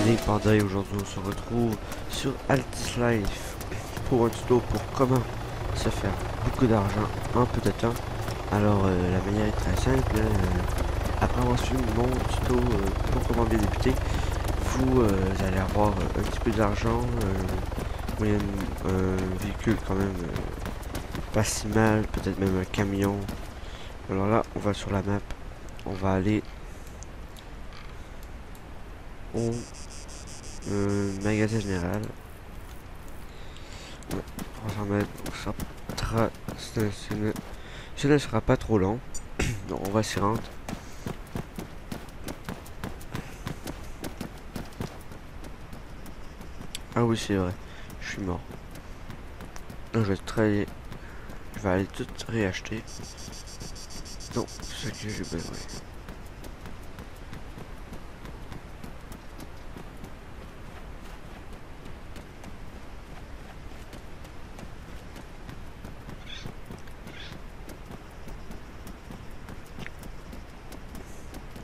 Gaming Panda et aujourd'hui on se retrouve sur Altis Life pour un tuto pour comment se faire beaucoup d'argent en peu de temps. Alors la manière est très simple, après avoir suivi mon tuto pour comment bien débuter, vous allez avoir un petit peu d'argent, un véhicule quand même pas si mal, peut-être même un camion. Alors là on va sur la map, on va aller au magasin général. 300 mètres, ce ne sera pas trop long. Donc on va s'y rendre. Ah oui c'est vrai, je suis mort. Donc, je vais aller tout réacheter. Donc ce que j'ai besoin.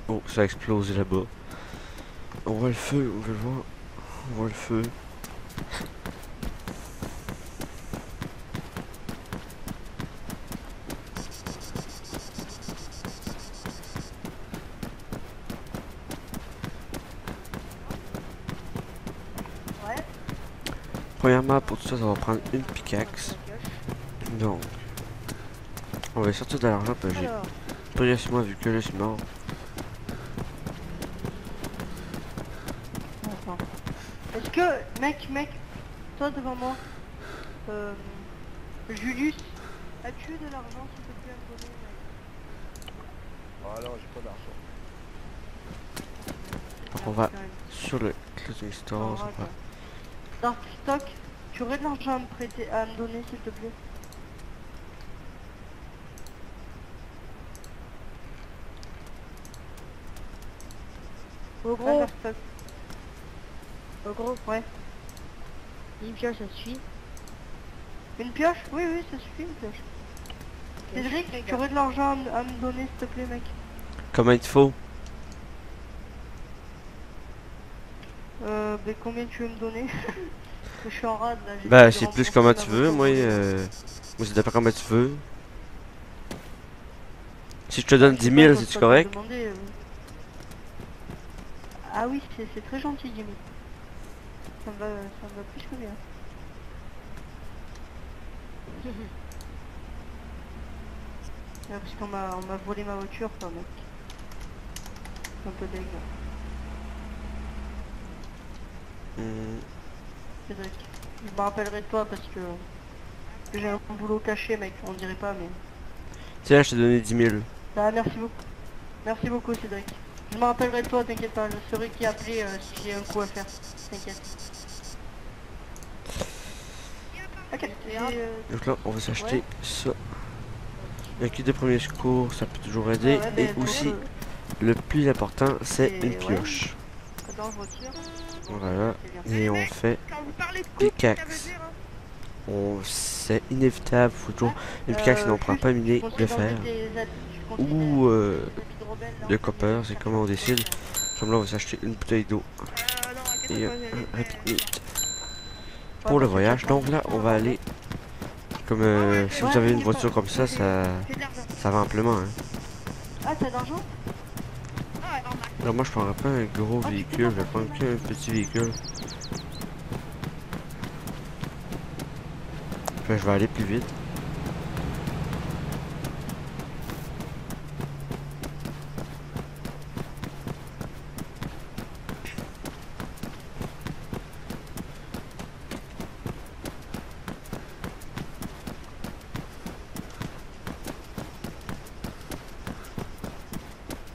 Oh, ça a explosé là-bas. On voit le feu, on veut le voir. On voit le feu. Ouais. Premièrement, pour tout ça, ça va prendre une pickaxe. Donc, on va sortir de l'argent parce que j'ai Alors, progressivement vu que je suis mort. attends. Est-ce que, mec, toi devant moi, Julius, as-tu de l'argent s'il te plaît à me donner, mec? Ah non, j'ai pas d'argent. Donc on va sur le clothing store. Ça va. Dark Stock, tu aurais de l'argent à me prêter, à me donner s'il te plaît? Oh gros, Dark Stock. oh gros, Ouais. une pioche ça suffit. Une pioche? Oui, ça suffit une pioche. Cédric, tu aurais de l'argent à me donner s'il te plaît, mec? Comment il te faut? Ben combien tu veux me donner? Je suis en rade là. Bah j'essaie c'est de plus rembourser comment ma tu veux, voiture. moi c'est d'après comment tu veux. Si je te donne 10 Je sais 000, pas, c'est-tu toi, correct? demander, Ah oui, c'est très gentil, Jimmy. Ça me va plus que bien. Parce on m'a volé ma voiture, quoi, mec. C'est un peu dégueu. Cédric, je me rappellerai de toi parce que j'ai un boulot caché, mec. On dirait pas, mais... Tiens, je t'ai donné 10 000. Ah, merci beaucoup. Merci beaucoup, Cédric. Je me rappellerai de toi, t'inquiète pas. Je saurai qui appeler si j'ai un coup à faire. T'inquiète. Ok. Donc là, on va s'acheter ça. Un kit de premier secours, ça peut toujours aider. Ouais, Et ben, aussi, le plus important, c'est Et une ouais. pioche. Attends, je retire. Voilà. C'est bien. Et on fait Quand vous parlez de coupe, ça veut pickaxe. dire, hein? C'est inévitable, faut toujours une pickaxe, sinon on ne pourra pas miner de fer. Ou de copper, c'est comment on décide. Comme là, on va s'acheter une bouteille d'eau Non, et inquiète un pas, j'allais rapid faire. meat pour le voyage. Donc là, on va aller. Comme si vous avez une voiture comme ça, C'est de l'argent. ça va amplement. Hein. Ah, t'as de l'argent? Ah ouais, normal. Alors moi, je prendrais pas un gros Ah, tu véhicule, peux je vais prendre qu'un petit véhicule. Enfin, je vais aller plus vite.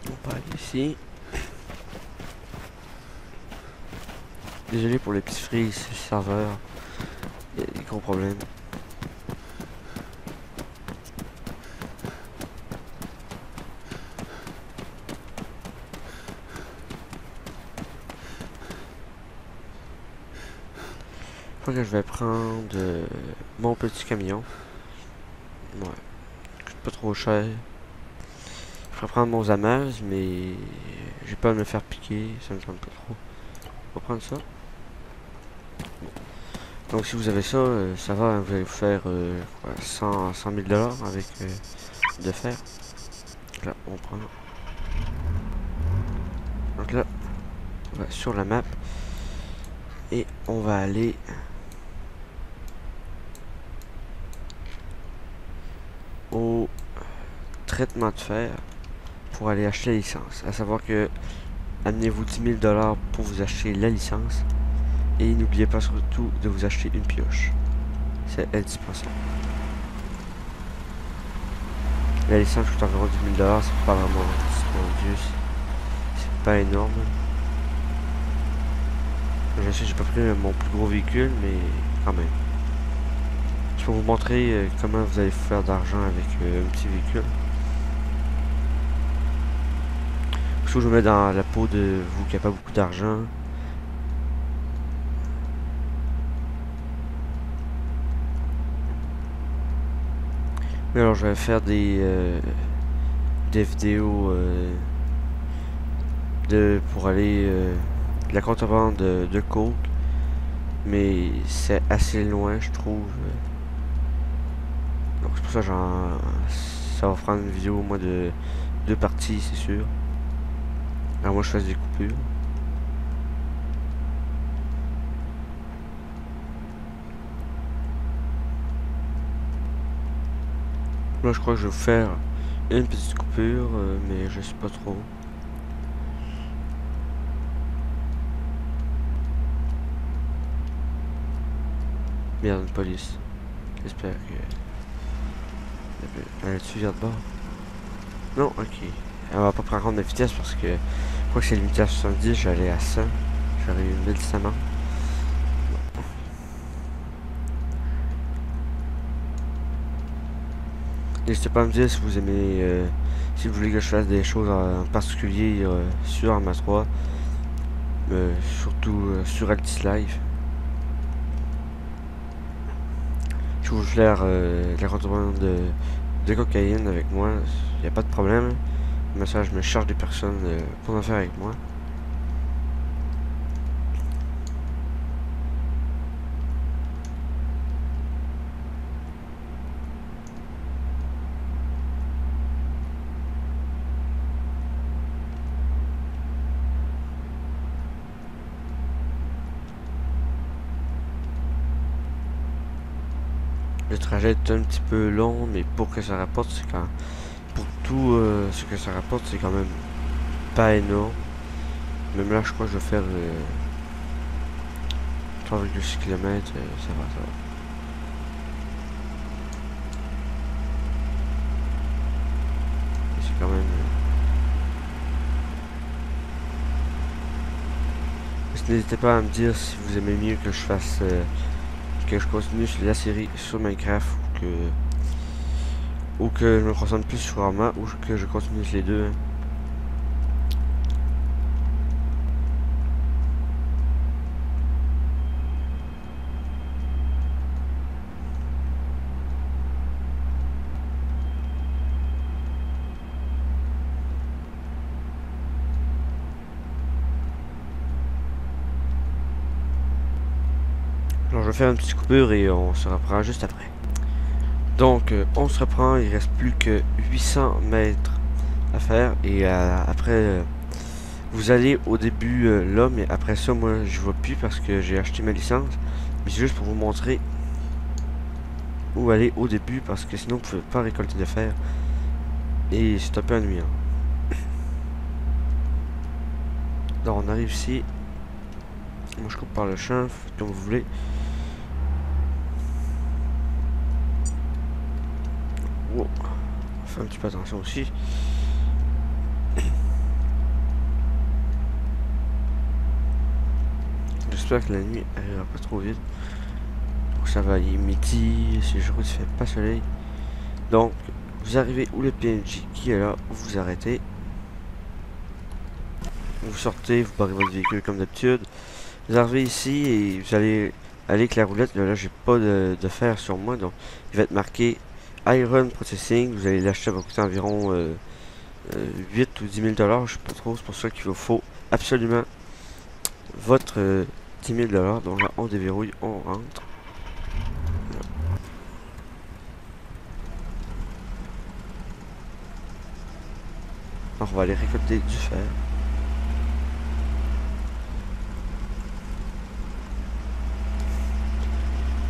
On va aller ici. Désolé pour les petits frises, c'est le serveur. Il y a des gros problèmes. Je crois que je vais prendre mon petit camion. Ouais. Coûte pas trop cher. Je vais prendre mon Zamas, mais j'ai peur de me faire piquer. Ça me tente pas trop. va prendre ça. Donc si vous avez ça, ça va, hein, vous allez vous faire quoi, 100 000 $ avec de fer. Donc là, on prend. Donc là, on va sur la map et on va aller au traitement de fer pour aller acheter la licence. À savoir que amenez-vous 10 000 $ pour vous acheter la licence. Et n'oubliez pas surtout de vous acheter une pioche. C'est indispensable. La licence coûte environ 10 000 $, c'est pas vraiment dispendieux. C'est pas énorme. Je sais, j'ai pas pris mon plus gros véhicule, mais quand même. Je peux vous montrer comment vous allez faire d'argent avec un petit véhicule. Je me mets dans la peau de vous qui n'avez pas beaucoup d'argent. Mais alors je vais faire des vidéos pour aller de la contrebande de coke, mais c'est assez loin je trouve. Donc c'est pour ça que ça va prendre une vidéo au moins de 2 parties c'est sûr. Alors moi je fasse des coupures. Là je crois que je vais vous faire une petite coupure, mais je sais pas trop. Merde, une police. J'espère que... Elle est-tu vient de bord? Non, ok. Elle va pas prendre compte de la vitesse parce que... Je crois que c'est limité à 70, j'allais à 100. J'aurais eu 1100 amende. N'hésitez pas à me dire si vous aimez, si vous voulez que je fasse des choses en particulier sur Arma 3, surtout sur Altis Live. Si vous voulez faire de la contrebande de cocaïne avec moi, il n'y a pas de problème. Mais ça, je me charge des personnes pour en faire avec moi. Le trajet est un petit peu long, mais pour que ça rapporte, c'est quand pour tout ce que ça rapporte, c'est quand même pas énorme. Même là, je crois que je vais faire 3,6 km, ça va, ça va. Et c'est quand même... N'hésitez pas à me dire si vous aimez mieux que je fasse... que je continue sur la série sur Minecraft ou que je me concentre plus sur Arma ou que je continue les deux. Hein. Alors je vais faire une petite coupure et on se reprend juste après. Donc on se reprend, il reste plus que 800 mètres à faire et après vous allez au début là, mais après ça moi je vois plus parce que j'ai acheté ma licence, mais c'est juste pour vous montrer où aller au début parce que sinon vous pouvez pas récolter de fer et c'est un peu ennuyant. Donc on arrive ici, moi je coupe par le champ comme vous voulez. Wow. On fait un petit peu attention aussi. J'espère que la nuit arrivera pas trop vite. Donc ça va, il est midi, c'est jour, il fait pas soleil. Donc vous arrivez où le PNJ qui est là, vous vous arrêtez. Vous sortez, vous barrez votre véhicule comme d'habitude. Vous arrivez ici et vous allez aller avec la roulette. Là j'ai pas de fer sur moi, donc il va être marqué Iron Processing. Vous allez l'acheter, ça va coûter environ 8 ou 10 000 $, je sais pas trop. C'est pour ça qu'il vous faut absolument votre 10 000 $. Donc là, on déverrouille, on rentre. Alors, on va aller récolter du fer.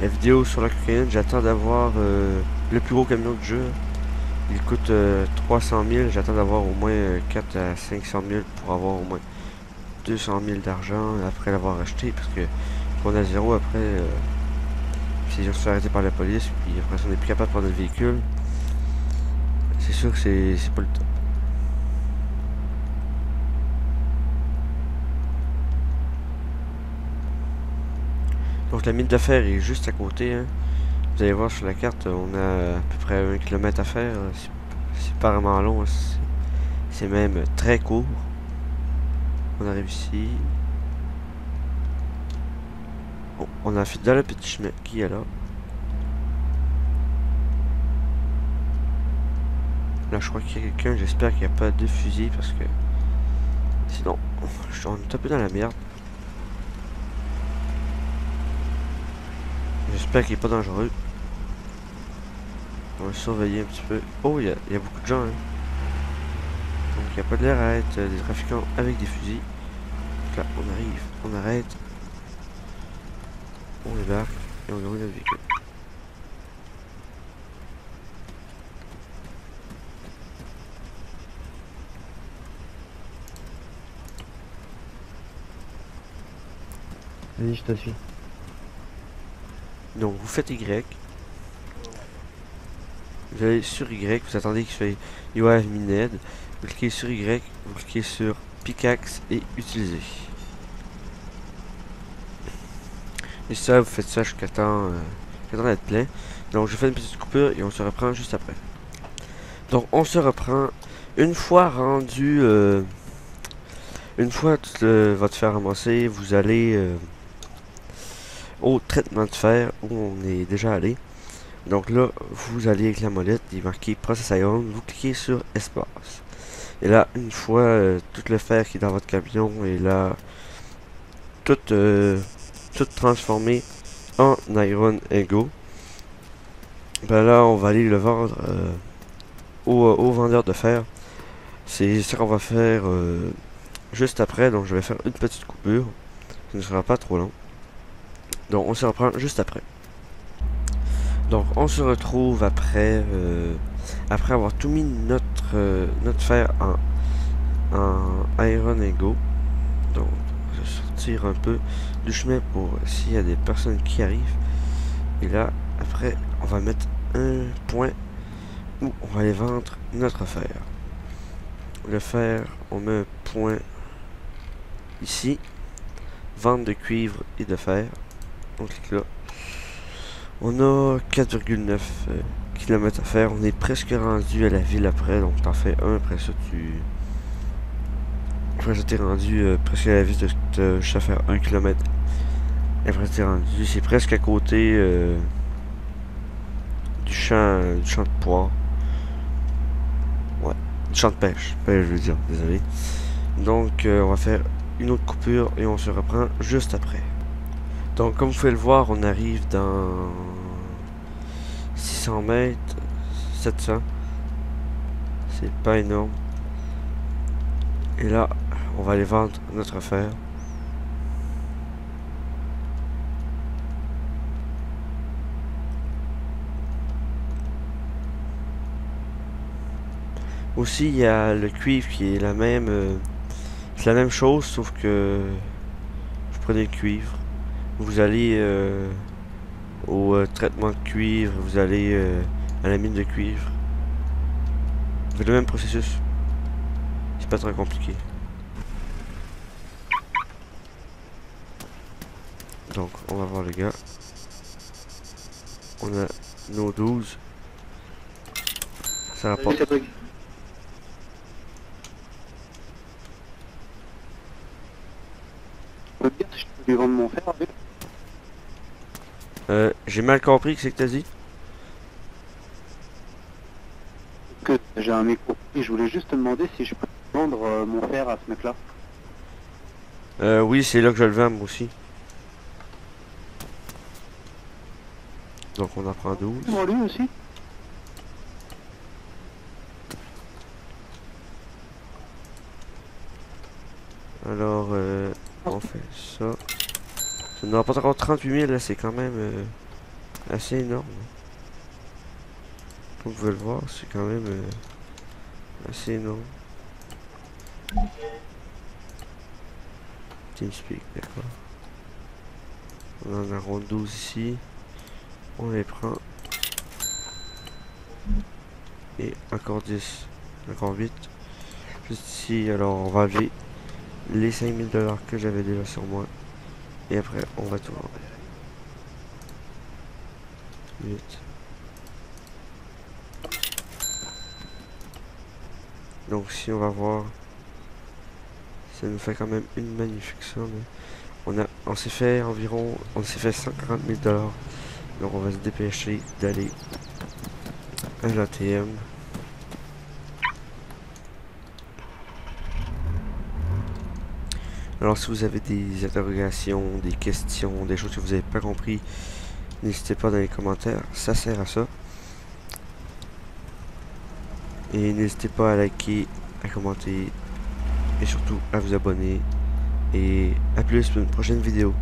La vidéo sur la cocaïne, j'attends d'avoir le plus gros camion du jeu. Il coûte 300 000, j'attends d'avoir au moins 4 à 500 000 pour avoir au moins 200 000 d'argent après l'avoir acheté, parce que on a zéro après, si on se fait arrêter par la police, puis après si on n'est plus capable de prendre le véhicule, c'est sûr que c'est pas le top. Donc la mine de fer est juste à côté, hein. Vous allez voir sur la carte, on a à peu près 1 km à faire. C'est pas vraiment long, c'est même très court. On arrive ici. Bon, on a fait dans le petit chemin qui est là. Là, je crois qu'il y a quelqu'un. J'espère qu'il n'y a pas de fusil parce que sinon, on est un peu dans la merde. J'espère qu'il n'est pas dangereux. On va surveiller un petit peu. Oh, il y a beaucoup de gens. Hein. Donc, il n'y a pas de l'air à être des trafiquants avec des fusils. Donc là, on arrive, on arrête. On débarque et on grouille notre véhicule. Vas-y, je te suis. Donc, vous faites Y. Vous allez sur Y, vous attendez qu'il soit You have mined. Vous cliquez sur Y, vous cliquez sur Pickaxe et Utiliser. Et ça, vous faites ça jusqu'à temps d'être plein. Donc je fais une petite coupure et on se reprend juste après. Donc on se reprend une fois rendu, une fois tout votre fer ramassé, vous allez au traitement de fer où on est déjà allé. Donc là, vous allez avec la molette, il est marqué Process Iron, vous cliquez sur Espace. Et là, une fois tout le fer qui est dans votre camion est là, tout transformé en Iron Ego, ben là, on va aller le vendre au vendeur de fer. C'est ça qu'on va faire juste après. Donc je vais faire une petite coupure, ça ne sera pas trop long. Donc on se reprend juste après. Donc on se retrouve après après avoir tout mis notre fer en Iron Ego. Donc je vais sortir un peu du chemin pour s'il y a des personnes qui arrivent. Et là après on va mettre un point où on va aller vendre notre fer. Le fer, on met un point ici. Vente de cuivre et de fer. On clique là. On a 4,9 km à faire. On est presque rendu à la ville après. Donc t'en fais un. Après ça tu... Après ça t'es rendu presque à la ville de juste à faire 1 km. Après t'es rendu... C'est presque à côté du champ de poire. Ouais. Du champ de pêche. Je veux dire. Désolé. Donc on va faire une autre coupure et on se reprend juste après. Donc comme vous pouvez le voir, on arrive dans 600 mètres, 700. C'est pas énorme. Et là, on va aller vendre notre fer. Aussi, il y a le cuivre qui est c'est la même chose, sauf que vous prenez le cuivre. Vous allez au traitement de cuivre, vous allez à la mine de cuivre. C'est le même processus. C'est pas très compliqué. Donc, on va voir les gars. On a nos 12. Ça rapporte. Je vais vendre mon fer avec. J'ai mal compris ce que t'as dit. Que j'ai un micro et je voulais juste te demander si je peux vendre mon fer à ce mec là. Oui, c'est là que je le vends, moi aussi. Donc on en prend 12. Moi, lui aussi. Alors, on fait ça. Ça nous rapporte encore 38 000, là, c'est quand même assez énorme. Comme vous pouvez le voir, c'est quand même assez énorme. TeamSpeak, d'accord. On en a rond 12 ici. On les prend. Et encore 10. Encore 8. Juste ici, alors on va enlever les 5000 $ que j'avais déjà sur moi. Et après, on va tout vendre. 8. Donc si on va voir, ça nous fait quand même une magnifique somme. On s'est fait environ, on s'est fait 140 000 $. Donc on va se dépêcher d'aller à l'ATM. Alors si vous avez des interrogations, des questions, des choses que vous n'avez pas compris, n'hésitez pas dans les commentaires, ça sert à ça. Et n'hésitez pas à liker, à commenter et surtout à vous abonner. Et à plus pour une prochaine vidéo.